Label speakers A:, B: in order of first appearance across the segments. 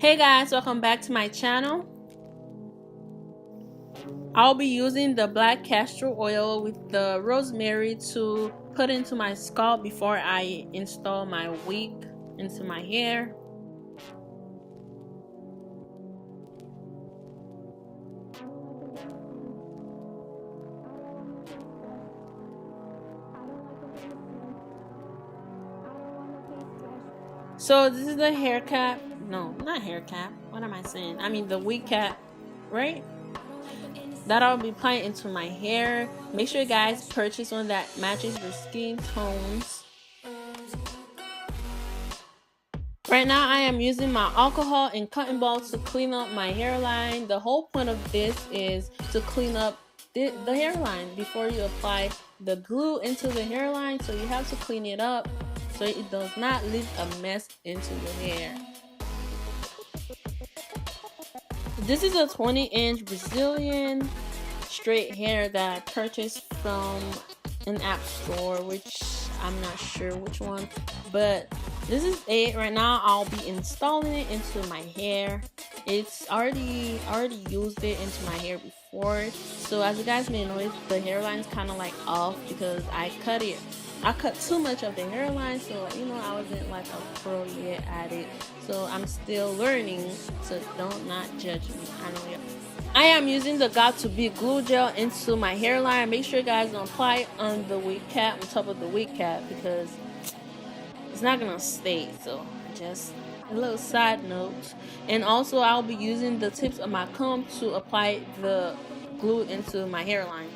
A: Hey guys, welcome back to my channel. I'll be using the black castor oil with the rosemary to put into my scalp before I install my wig into my hair. So this is the hair cap. No, not hair cap. What am I saying? I mean the wig cap, right? That I'll be applying into my hair. Make sure you guys purchase one that matches your skin tones. Right now I am using my alcohol and cotton balls to clean up my hairline. The whole point of this is to clean up the hairline before you apply the glue into the hairline. So you have to clean it up so it does not leave a mess into your hair. This is a 20-inch Brazilian straight hair that I purchased from an app store, which I'm not sure which one, but this is it. Right now I'll be installing it into my hair. It's already used it into my hair before, so as you guys may know, the hairline is kind of like off because I cut too much of the hairline, so you know I wasn't like a pro yet at it, so I'm still learning, so don't not judge me. I am using the GotToBeGlued gel into my hairline. Make sure you guys don't apply it on the wig cap, on top of the wig cap, because it's not gonna stay. So just a little side note. And also I'll be using the tips of my comb to apply the glue into my hairline.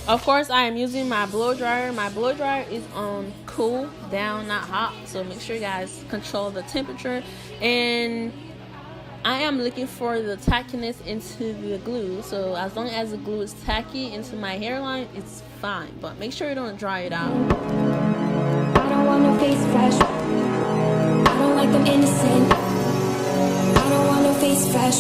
A: Of course, I am using my blow dryer. My blow dryer is on cool down, not hot. So make sure you guys control the temperature. And I am looking for the tackiness into the glue. So as long as the glue is tacky into my hairline, it's fine. But make sure you don't dry it out.
B: I don't want no face flash. I don't like them innocent. I don't want no face flash.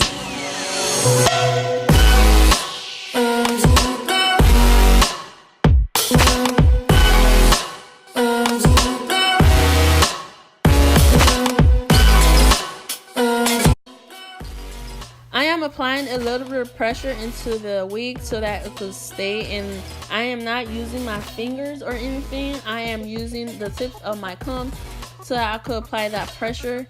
A: I am applying a little bit of pressure into the wig so that it could stay, and I am not using my fingers or anything. I am using the tips of my comb so that I could apply that pressure.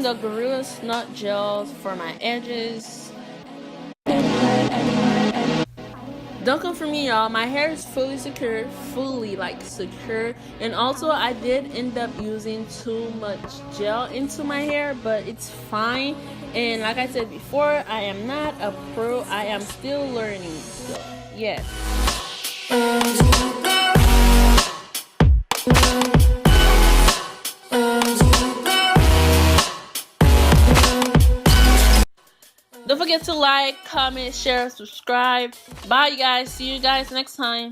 A: The Gorilla Snot gels for my edges. Don't come for me, y'all. My hair is fully secure, secure. And also I did end up using too much gel into my hair, but it's fine. And like I said before, I am not a pro. I am still learning. So yes. Don't forget to like, comment, share, subscribe. Bye, you guys. See you guys next time.